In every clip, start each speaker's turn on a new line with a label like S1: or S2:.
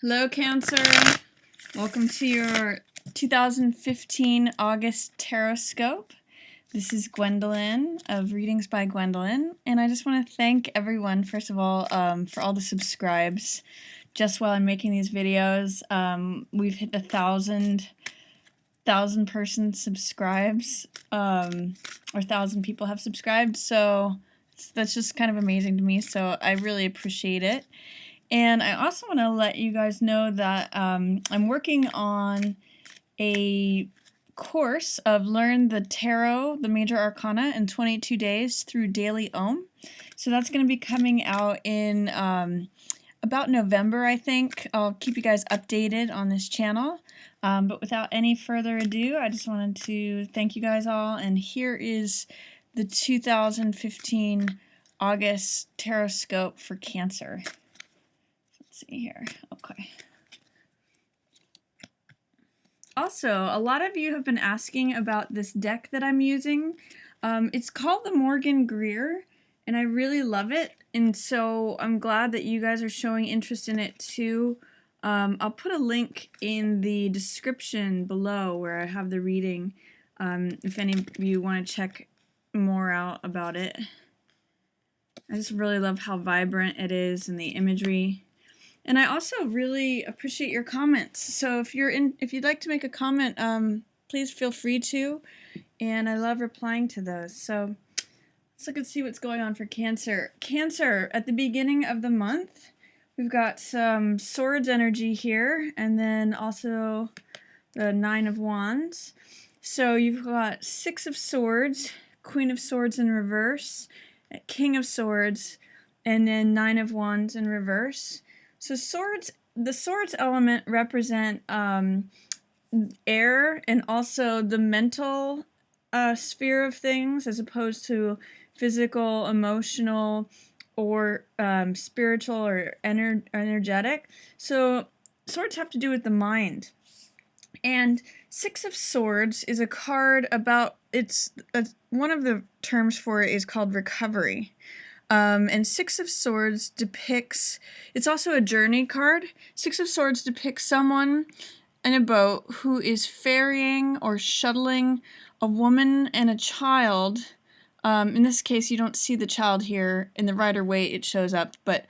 S1: Hello, Cancer. Welcome to your 2015 August Tarotscope. This is Gwendolyn of Readings by Gwendolyn, and I just want to thank everyone, first of all, for all the subscribes. Just while I'm making these videos, we've hit the 1,000 person subscribes, or 1,000 people have subscribed, so that's just kind of amazing to me, so I really appreciate it. And I also want to let you guys know that I'm working on a course of Learn the Tarot, the Major Arcana, in 22 days through Daily Ohm. So that's going to be coming out in about November, I think. I'll keep you guys updated on this channel. But without any further ado, I just wanted to thank you guys all. And here is the 2015 August Tarotscope for Cancer. See here. Okay. Also, a lot of you have been asking about this deck that I'm using. It's called the Morgan Greer, and I really love it, and so I'm glad that you guys are showing interest in it too. I'll put a link in the description below where I have the reading, if any of you want to check more out about it. I just really love how vibrant it is and the imagery. And I also really appreciate your comments. So if you'd like to make a comment, please feel free to. And I love replying to those. So let's look and see what's going on for Cancer. Cancer, at the beginning of the month, we've got some Swords energy here, and then also the Nine of Wands. So you've got Six of Swords, Queen of Swords in reverse, King of Swords, and then Nine of Wands in reverse. So the swords element represent air and also the mental sphere of things, as opposed to physical, emotional, or spiritual or energetic. So swords have to do with the mind. And Six of Swords is a card about, one of the terms for it is called recovery. And Six of Swords depicts, it's also a journey card. Six of Swords depicts someone in a boat who is ferrying or shuttling a woman and a child. In this case, you don't see the child here. In the Rider-Waite, it shows up, but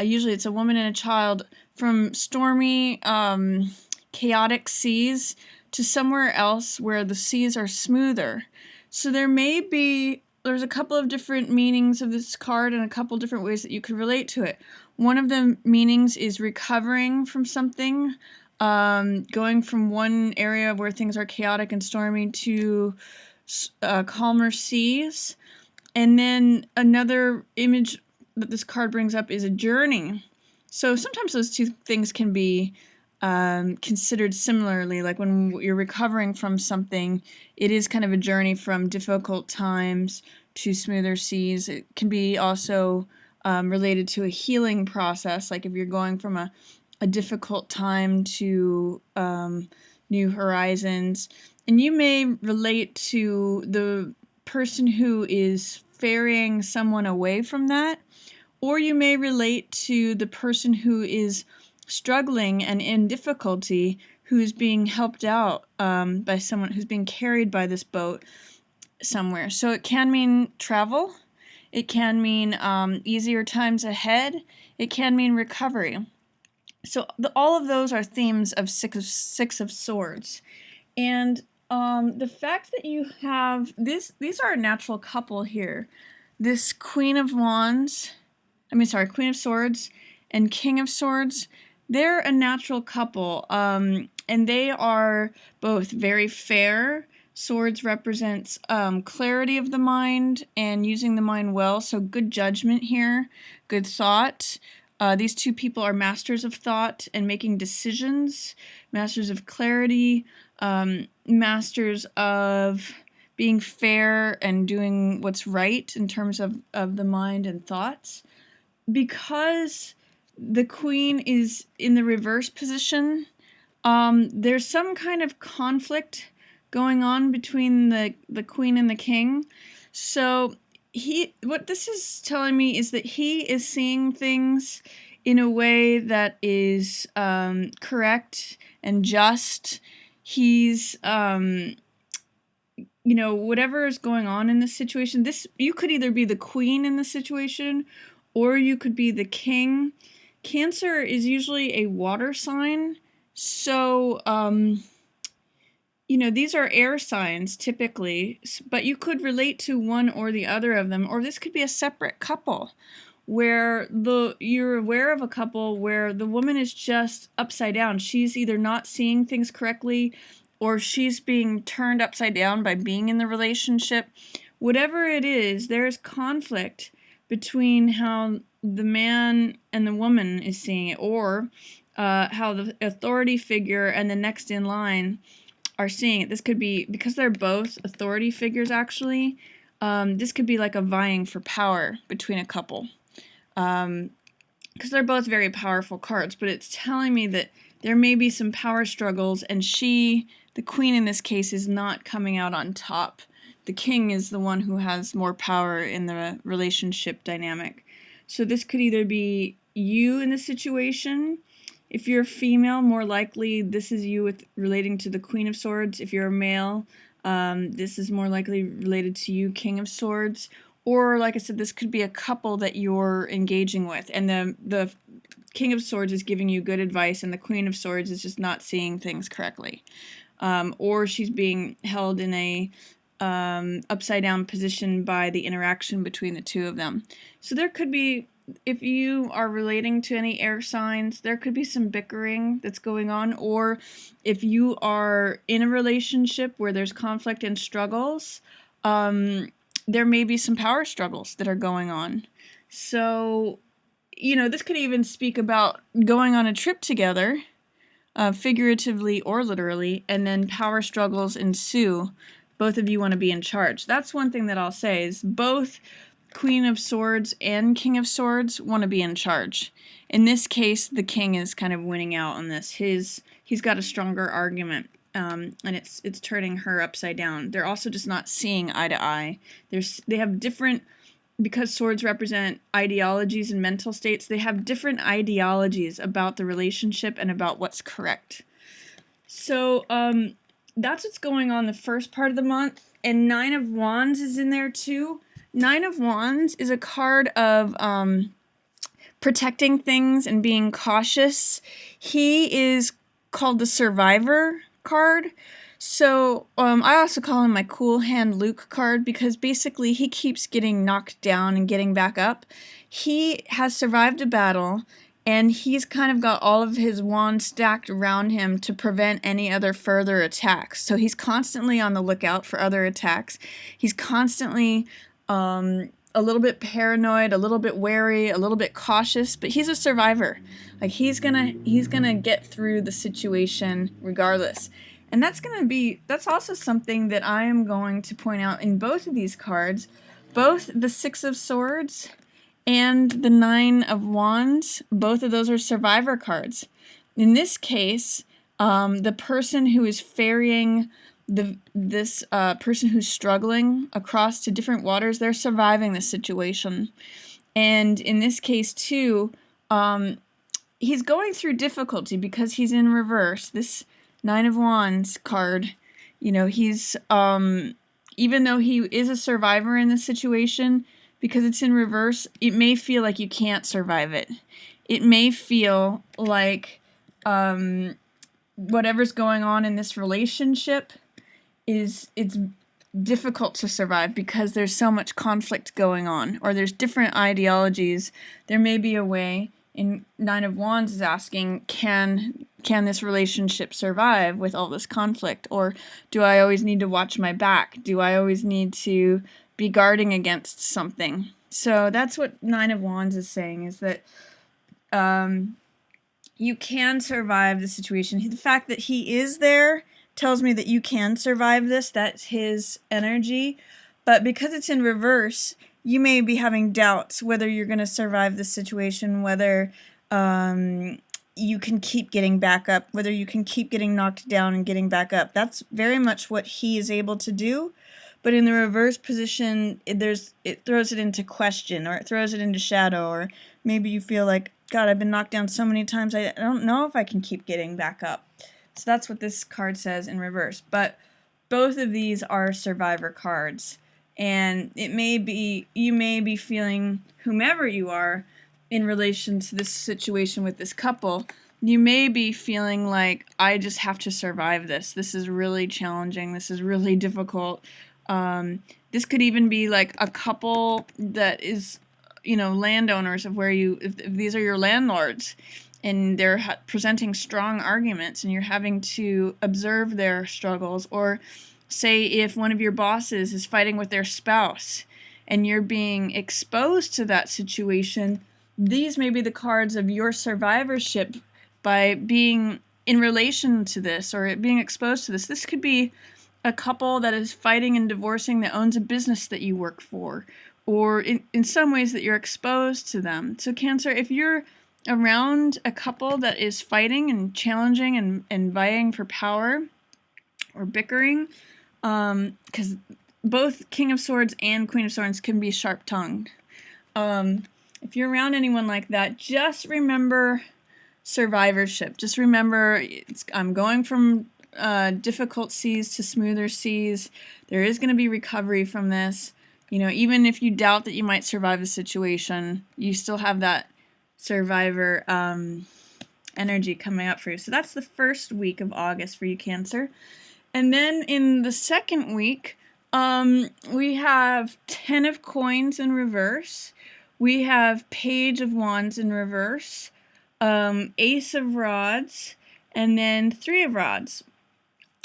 S1: usually it's a woman and a child from stormy, chaotic seas to somewhere else where the seas are smoother. So there's a couple of different meanings of this card and a couple different ways that you could relate to it. One of the meanings is recovering from something, going from one area where things are chaotic and stormy to calmer seas. And then another image that this card brings up is a journey. So sometimes those two things can be considered similarly, like when you're recovering from something, it is kind of a journey from difficult times to smoother seas. It can be also related to a healing process, like if you're going from a difficult time to new horizons. And you may relate to the person who is ferrying someone away from that, or you may relate to the person who is struggling and in difficulty, who's being helped out by someone who's being carried by this boat somewhere. So it can mean travel, it can mean easier times ahead, it can mean recovery. So all of those are themes of Six of Swords. And the fact that you have these are a natural couple here. This Queen of Swords and King of Swords, they're a natural couple, and they are both very fair. Swords represents clarity of the mind and using the mind well, so good judgment here, good thought. These two people are masters of thought and making decisions, masters of clarity, masters of being fair and doing what's right in terms of the mind and thoughts. Because the Queen is in the reverse position, there's some kind of conflict going on between the Queen and the King. So what this is telling me is that he is seeing things in a way that is correct and just. He's whatever is going on in this situation, you could either be the queen in the situation or you could be the king. Cancer is usually a water sign, so these are air signs typically, but you could relate to one or the other of them, or this could be a separate couple where you're aware of a couple where the woman is just upside down. She's either not seeing things correctly or she's being turned upside down by being in the relationship. Whatever it is, there's conflict between how the man and the woman is seeing it, or how the authority figure and the next in line are seeing it. This could be, because they're both authority figures actually, this could be like a vying for power between a couple. Because they're both very powerful cards, but it's telling me that there may be some power struggles, and the queen in this case, is not coming out on top. The king is the one who has more power in the relationship dynamic. So this could either be you in the situation. If you're female, more likely this is you relating to the Queen of Swords. If you're a male, this is more likely related to you, King of Swords. Or, like I said, this could be a couple that you're engaging with, and the King of Swords is giving you good advice, and the Queen of Swords is just not seeing things correctly. Or she's being held in a upside down position by the interaction between the two of them. So there could be, if you are relating to any air signs, there could be some bickering that's going on. Or if you are in a relationship where there's conflict and struggles, there may be some power struggles that are going on. So, this could even speak about going on a trip together, figuratively or literally, and then power struggles ensue. Both of you want to be in charge. That's one thing that I'll say, is both Queen of Swords and King of Swords want to be in charge. In this case, the king is kind of winning out on this. He's got a stronger argument, and it's turning her upside down. They're also just not seeing eye to eye. They have different, because swords represent ideologies and mental states, they have different ideologies about the relationship and about what's correct. So, that's what's going on the first part of the month, and Nine of Wands is in there too. Nine of Wands is a card of protecting things and being cautious. He is called the Survivor card. So I also call him my Cool Hand Luke card, because basically he keeps getting knocked down and getting back up. He has survived a battle, and he's kind of got all of his wands stacked around him to prevent any other further attacks. So he's constantly on the lookout for other attacks. He's constantly a little bit paranoid, a little bit wary, a little bit cautious, but he's a survivor. Like, he's gonna get through the situation regardless. And that's also something that I am going to point out in both of these cards. Both the Six of Swords and the Nine of Wands, both of those are survivor cards. In this case, the person who is ferrying this person who's struggling across to different waters, they're surviving the situation. And in this case too, he's going through difficulty because he's in reverse. This Nine of Wands card, he's even though he is a survivor in this situation, because it's in reverse, it may feel like you can't survive it. It may feel like whatever's going on in this relationship it's difficult to survive because there's so much conflict going on, or there's different ideologies. There may be a way, and Nine of Wands is asking, can this relationship survive with all this conflict? Or do I always need to watch my back? Do I always need to be guarding against something? So that's what Nine of Wands is saying, is that you can survive the situation. The fact that he is there tells me that you can survive this. That's his energy. But because it's in reverse, you may be having doubts whether you're going to survive this situation, whether you can keep getting back up, whether you can keep getting knocked down and getting back up. That's very much what he is able to do. But in the reverse position, it throws it into question, or it throws it into shadow, or maybe you feel like, God, I've been knocked down so many times, I don't know if I can keep getting back up. So that's what this card says in reverse. But both of these are survivor cards. And it may be, you may be feeling, whomever you are, in relation to this situation with this couple, you may be feeling like, I just have to survive this. This is really challenging. This is really difficult. This could even be like a couple that is, you know, landowners of where you, if these are your landlords, and they're presenting strong arguments and you're having to observe their struggles. Or say if one of your bosses is fighting with their spouse and you're being exposed to that situation, these may be the cards of your survivorship by being in relation to this or being exposed to this. This could be a couple that is fighting and divorcing that owns a business that you work for, or in some ways that you're exposed to them. So Cancer, if you're around a couple that is fighting and challenging and vying for power or bickering, because both King of Swords and Queen of Swords can be sharp-tongued. If you're around anyone like that, just remember survivorship. Just remember, I'm going from difficult seas to smoother seas. There is going to be recovery from this. You know, even if you doubt that you might survive the situation, you still have that survivor energy coming up for you. So that's the first week of August for you, Cancer. And then in the second week, we have 10 of Coins in reverse. We have Page of Wands in reverse, Ace of Rods, and then 3 of Rods.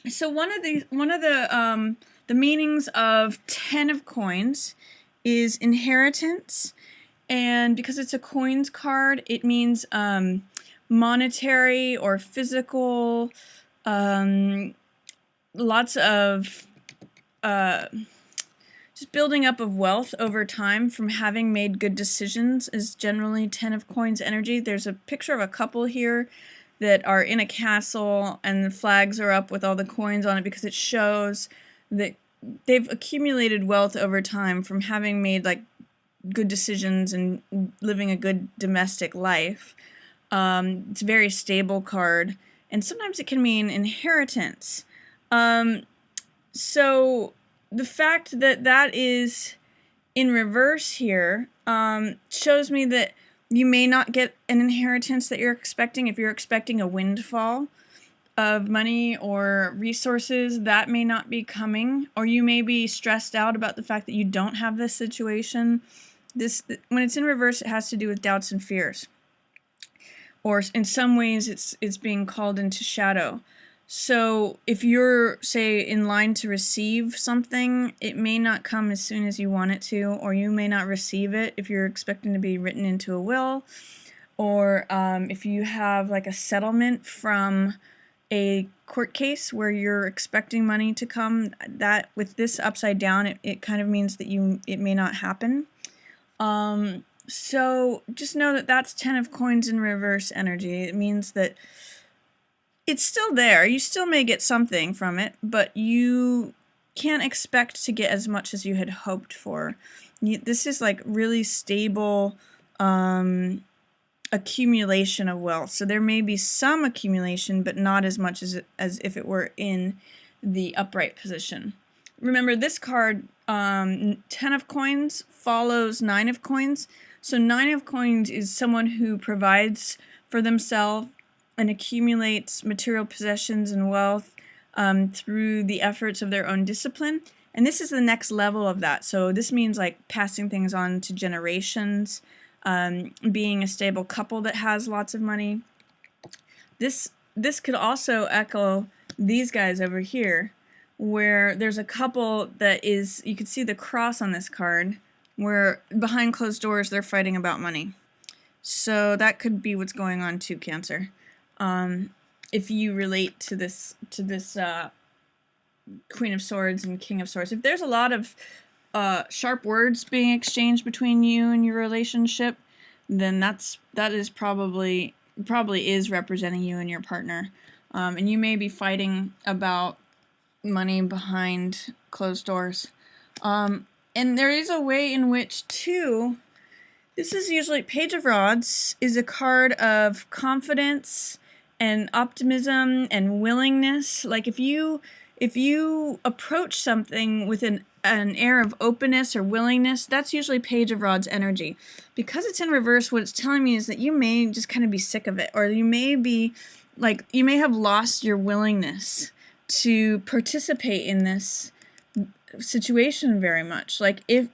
S1: So one of the meanings of 10 of Coins is inheritance, and because it's a coins card, it means monetary or physical, lots of just building up of wealth over time from having made good decisions is generally 10 of Coins energy. There's a picture of a couple here that are in a castle and the flags are up with all the coins on it because it shows that they've accumulated wealth over time from having made like good decisions and living a good domestic life. It's a very stable card, and sometimes it can mean inheritance. So the fact that that is in reverse here shows me that you may not get an inheritance that you're expecting. If you're expecting a windfall of money or resources, that may not be coming, or you may be stressed out about the fact that you don't have this situation. When it's in reverse, it has to do with doubts and fears, or in some ways it's being called into shadow. So if you're, say, in line to receive something, it may not come as soon as you want it to, or you may not receive it if you're expecting to be written into a will, or if you have like a settlement from a court case where you're expecting money to come, that with this upside down, it kind of means that it may not happen. So just know that that's 10 of Coins in reverse energy. It means that it's still there. You still may get something from it, but you can't expect to get as much as you had hoped for. This is like really stable accumulation of wealth. So there may be some accumulation, but not as much as if it were in the upright position. Remember, this card, 10 of Coins, follows 9 of Coins. So 9 of Coins is someone who provides for themselves and accumulates material possessions and wealth through the efforts of their own discipline. And this is the next level of that. So this means like passing things on to generations, being a stable couple that has lots of money. This could also echo these guys over here, where there's a couple that is, you can see the cross on this card, where behind closed doors they're fighting about money. So that could be what's going on too, Cancer. If you relate to this Queen of Swords and King of Swords, if there's a lot of sharp words being exchanged between you and your relationship, then that is probably is representing you and your partner, and you may be fighting about money behind closed doors. And there is a way in which too This is usually, Page of Rods is a card of confidence and optimism and willingness. Like if you approach something with an air of openness or willingness, that's usually Page of Rods energy. Because it's in reverse, what it's telling me is that you may just kind of be sick of it, or you may be like, you may have lost your willingness to participate in this situation very much. Like if,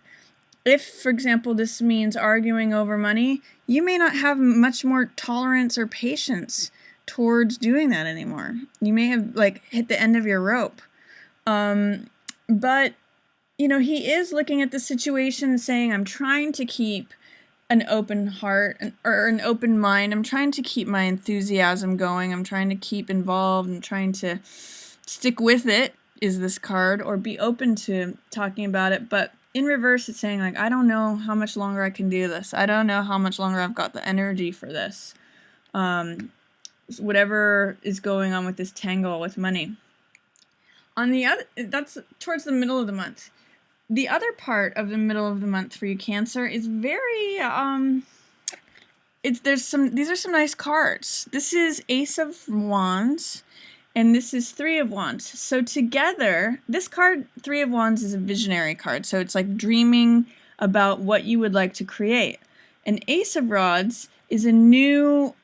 S1: for example, this means arguing over money, you may not have much more tolerance or patience towards doing that anymore. You may have, like, hit the end of your rope. But, you know, he is looking at the situation saying, I'm trying to keep an open heart or an open mind. I'm trying to keep my enthusiasm going. I'm trying to keep involved. I'm trying to stick with it, is this card, or be open to talking about it. But in reverse, it's saying, like, I don't know how much longer I can do this. I don't know how much longer I've got the energy for this. Whatever is going on with this tangle with money. On the other, that's towards the middle of the month. The other part of the middle of the month for you, Cancer, is very, these are some nice cards. This is Ace of Wands, and this is Three of Wands. So together, this card, Three of Wands, is a visionary card. So it's like dreaming about what you would like to create. And Ace of Rods is a new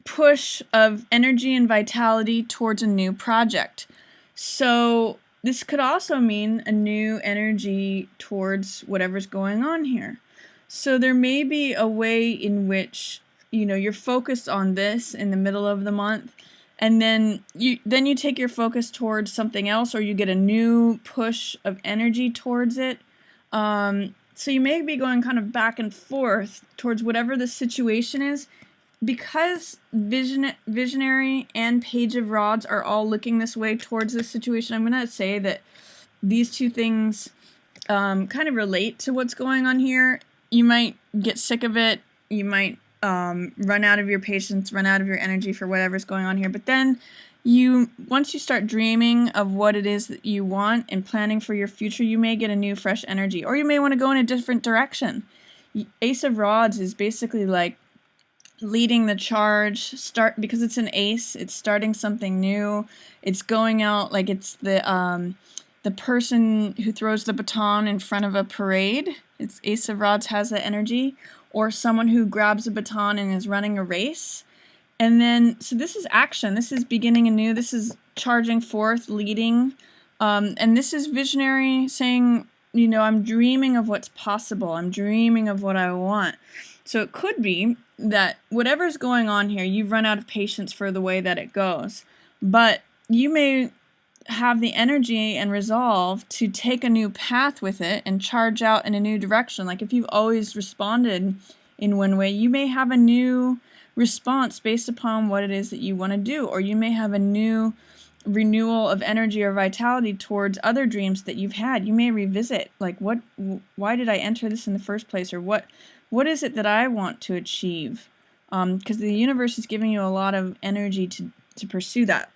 S1: push of energy and vitality towards a new project. So this could also mean a new energy towards whatever's going on here. So there may be a way in which, you know, you're focused on this in the middle of the month, and then you take your focus towards something else, or you get a new push of energy towards it. So you may be going kind of back and forth towards whatever the situation is, because visionary and Page of Rods are all looking this way towards this situation. I'm going to say that these two things kind of relate to what's going on here. You might get sick of it. You might run out of your patience, run out of your energy for whatever's going on here. But then once you start dreaming of what it is that you want and planning for your future, you may get a new fresh energy, or you may want to go in a different direction. Ace of Rods is basically like leading the charge, because it's an ace, it's starting something new. It's going out, like it's the person who throws the baton in front of a parade. It's Ace of Rods has that energy. Or someone who grabs a baton and is running a race. And then, so this is action. This is beginning anew. This is charging forth, leading. And this is visionary, saying, you know, I'm dreaming of what's possible. I'm dreaming of what I want. So it could be that whatever's going on here, you've run out of patience for the way that it goes. But you may have the energy and resolve to take a new path with it and charge out in a new direction. Like if you've always responded in one way, you may have a new response based upon what it is that you want to do, or you may have a new renewal of energy or vitality towards other dreams that you've had. You may revisit, like, why did I enter this in the first place, or what is it that I want to achieve? Because the universe is giving you a lot of energy to pursue that.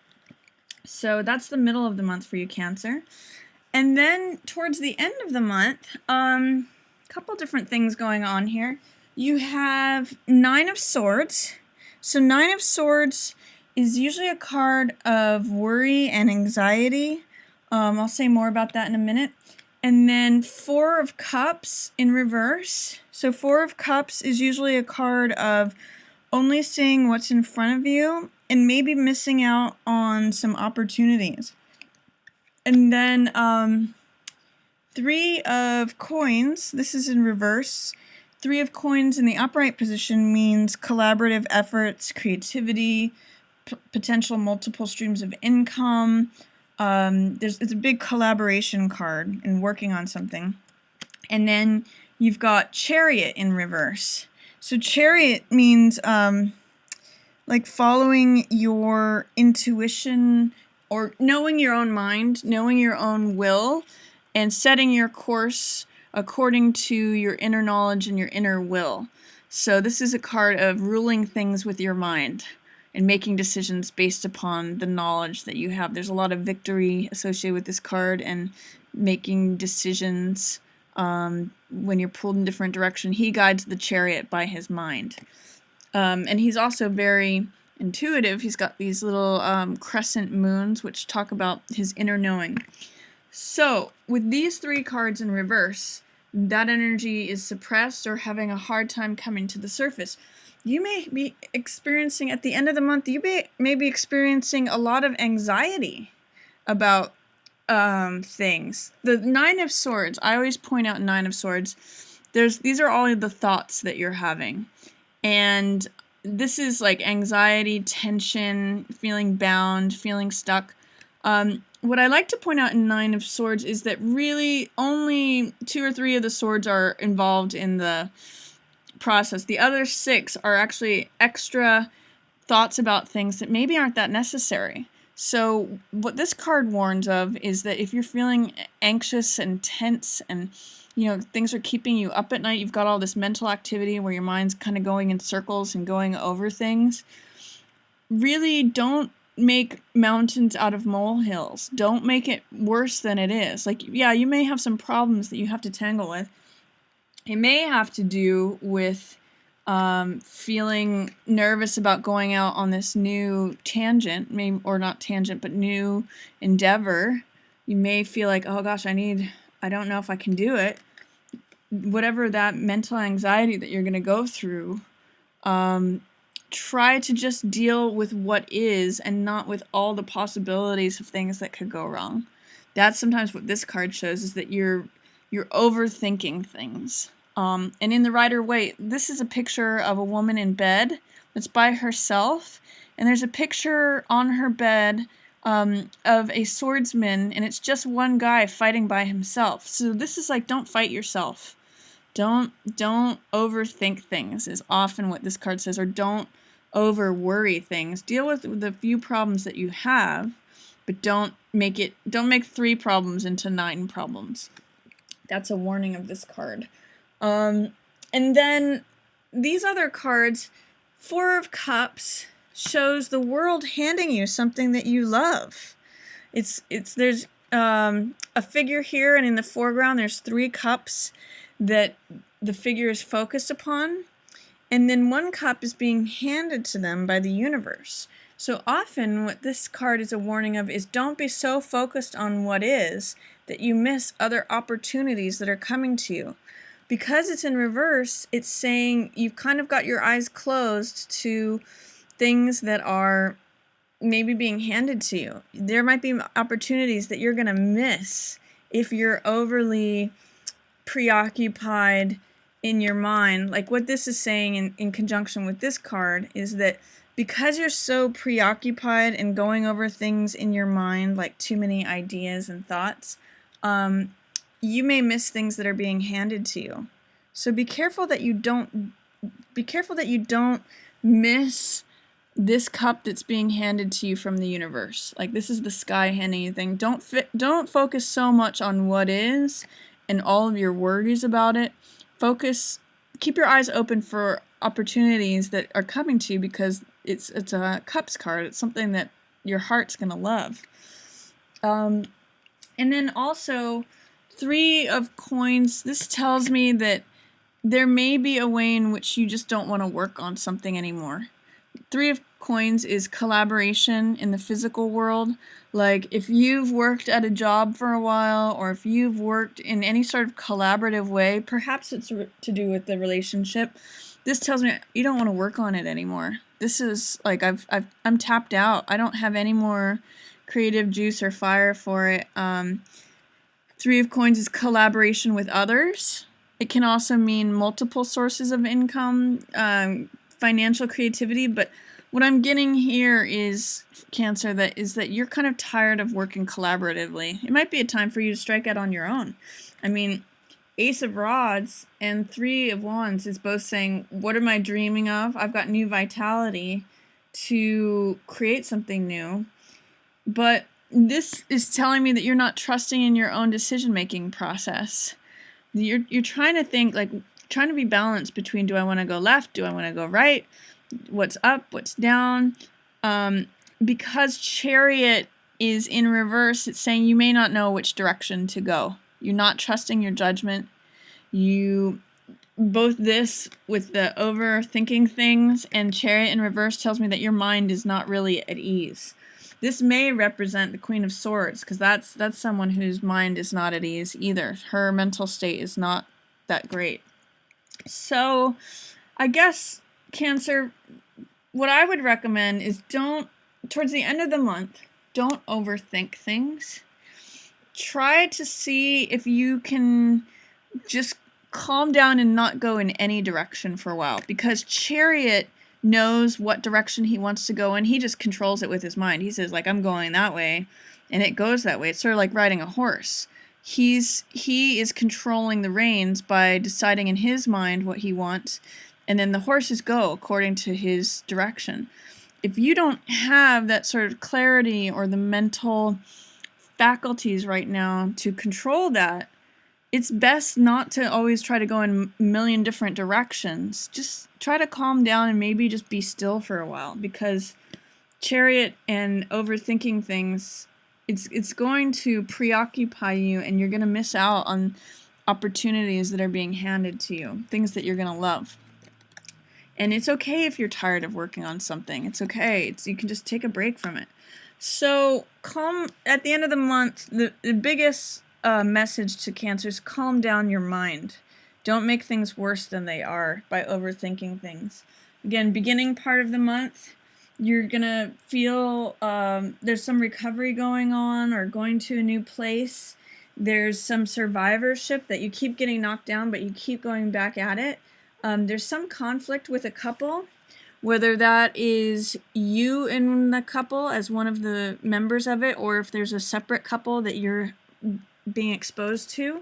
S1: So that's the middle of the month for you, Cancer. And then towards the end of the month, a couple different things going on here. You have Nine of Swords. So Nine of Swords is usually a card of worry and anxiety. I'll say more about that in a minute. And then Four of Cups in reverse. So Four of Cups is usually a card of only seeing what's in front of you and maybe missing out on some opportunities. And then Three of Coins, this is in reverse. Three of Coins in the upright position means collaborative efforts, creativity, potential multiple streams of income. It's a big collaboration card in working on something. And then you've got Chariot in reverse. So Chariot means like following your intuition, or knowing your own mind, knowing your own will, and setting your course according to your inner knowledge and your inner will. So this is a card of ruling things with your mind and making decisions based upon the knowledge that you have. There's a lot of victory associated with this card and making decisions when you're pulled in different direction. He guides the chariot by his mind. And he's also very intuitive. He's got these little crescent moons, which talk about his inner knowing. So, with these 3 cards in reverse, that energy is suppressed or having a hard time coming to the surface. You may be experiencing, at the end of the month, you may be experiencing a lot of anxiety about things. The 9 of Swords, I always point out 9 of Swords, these are all the thoughts that you're having. And this is like anxiety, tension, feeling bound, feeling stuck. What I like to point out in 9 of Swords is that really only 2 or 3 of the swords are involved in the process. The other 6 are actually extra thoughts about things that maybe aren't that necessary. So what this card warns of is that if you're feeling anxious and tense and things are keeping you up at night, you've got all this mental activity where your mind's kind of going in circles and going over things, really don't make mountains out of molehills. Don't make it worse than it is. Like, yeah, you may have some problems that you have to tangle with. It may have to do with feeling nervous about going out on this new tangent, or not tangent, but new endeavor. You may feel like, oh gosh, I don't know if I can do it. Whatever that mental anxiety that you're going to go through, try to just deal with what is and not with all the possibilities of things that could go wrong. That's sometimes what this card shows, is that you're overthinking things. And in the Rider-Waite, this is a picture of a woman in bed that's by herself, and there's a picture on her bed of a swordsman, and it's just one guy fighting by himself. So this is like, don't fight yourself. Don't overthink things is often what this card says, or don't over worry things. Deal with the few problems that you have, but don't make 3 problems into 9 problems. That's a warning of this card. And then these other cards, 4 of Cups shows the world handing you something that you love. There's a figure here, and in the foreground there's 3 cups that the figure is focused upon, and then 1 cup is being handed to them by the universe. So often what this card is a warning of is, don't be so focused on what is that you miss other opportunities that are coming to you. Because it's in reverse, it's saying you've kind of got your eyes closed to things that are maybe being handed to you. There might be opportunities that you're going to miss if you're overly preoccupied in your mind. Like what this is saying in conjunction with this card is that because you're so preoccupied and going over things in your mind, like too many ideas and thoughts, you may miss things that are being handed to you. So be careful that you don't miss this cup that's being handed to you from the universe. Like, this is the sky handing you thing. Don't focus so much on what is and all of your worries about it. Keep your eyes open for opportunities that are coming to you, because it's a cups card. It's something that your heart's gonna love. And then also 3 of coins. This tells me that there may be a way in which you just don't want to work on something anymore. 3 of coins is collaboration in the physical world. Like, if you've worked at a job for a while, or if you've worked in any sort of collaborative way, perhaps it's to do with the relationship, this tells me you don't want to work on it anymore. This is like, I'm tapped out. I don't have any more creative juice or fire for it. 3 of coins is collaboration with others. It can also mean multiple sources of income, financial creativity, but what I'm getting here is, Cancer, that you're kind of tired of working collaboratively. It might be a time for you to strike out on your own. I mean, Ace of Rods and 3 of Wands is both saying, what am I dreaming of? I've got new vitality to create something new. But this is telling me that you're not trusting in your own decision-making process. You're trying to think, like, trying to be balanced between, do I want to go left? Do I want to go right? What's up? What's down? Because Chariot is in reverse, it's saying you may not know which direction to go. You're not trusting your judgment. You both this with the overthinking things and Chariot in reverse tells me that your mind is not really at ease. This may represent the Queen of Swords, because that's someone whose mind is not at ease either. Her mental state is not that great. So I guess, Cancer, what I would recommend is towards the end of the month, don't overthink things. Try to see if you can just calm down and not go in any direction for a while, because Chariot knows what direction he wants to go in. He just controls it with his mind. He says, like, I'm going that way, and it goes that way. It's sort of like riding a horse. He is controlling the reins by deciding in his mind what he wants, and then the horses go according to his direction. If you don't have that sort of clarity or the mental faculties right now to control that, it's best not to always try to go in a million different directions. Just try to calm down and maybe just be still for a while, because Chariot and overthinking things, it's going to preoccupy you, and you're going to miss out on opportunities that are being handed to you, things that you're going to love. And it's okay if you're tired of working on something. It's okay. You can just take a break from it. So at the end of the month, the biggest message to Cancer is calm down your mind. Don't make things worse than they are by overthinking things. Again, beginning part of the month, you're going to feel there's some recovery going on or going to a new place. There's some survivorship that you keep getting knocked down, but you keep going back at it. There's some conflict with a couple, whether that is you in the couple as one of the members of it, or if there's a separate couple that you're being exposed to.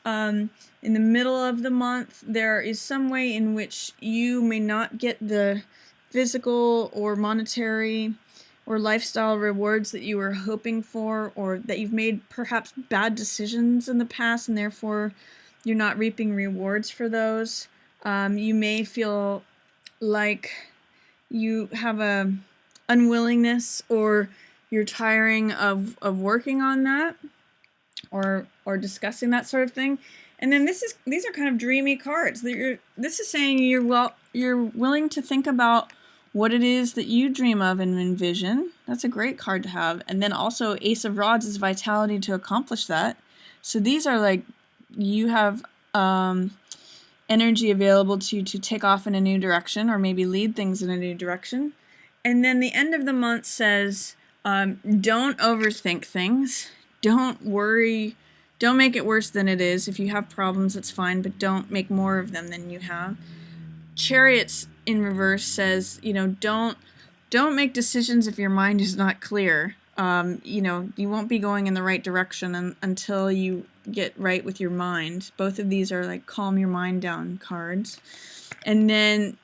S1: In the middle of the month, there is some way in which you may not get the physical or monetary or lifestyle rewards that you were hoping for, or that you've made perhaps bad decisions in the past and therefore you're not reaping rewards for those. You may feel like you have a unwillingness, or you're tiring of working on that, or discussing that sort of thing. And then these are kind of dreamy cards. This is saying you're willing to think about what it is that you dream of and envision. That's a great card to have. And then also Ace of Rods is vitality to accomplish that. So these are like you have energy available to you to take off in a new direction, or maybe lead things in a new direction. And then the end of the month says, don't overthink things. Don't worry. Don't make it worse than it is. If you have problems, it's fine, but don't make more of them than you have. Chariots in reverse says, don't make decisions if your mind is not clear. You won't be going in the right direction until you get right with your mind. Both of these are like calm your mind down cards. And then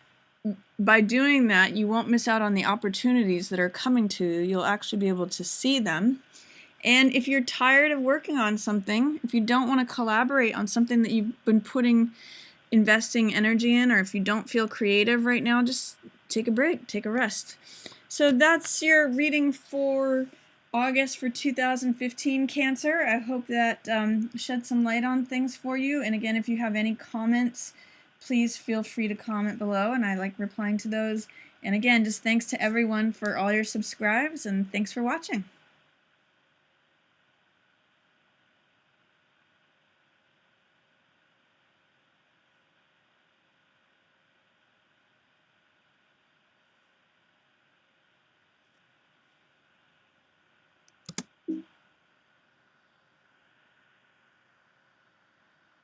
S1: by doing that, you won't miss out on the opportunities that are coming to you. You'll actually be able to see them. And if you're tired of working on something, if you don't want to collaborate on something that you've been investing energy in, or if you don't feel creative right now, just take a break, take a rest. So that's your reading for August for 2015, Cancer. I hope that shed some light on things for you. And again, if you have any comments, please feel free to comment below, and I like replying to those. And again, just thanks to everyone for all your subscribes, and thanks for watching.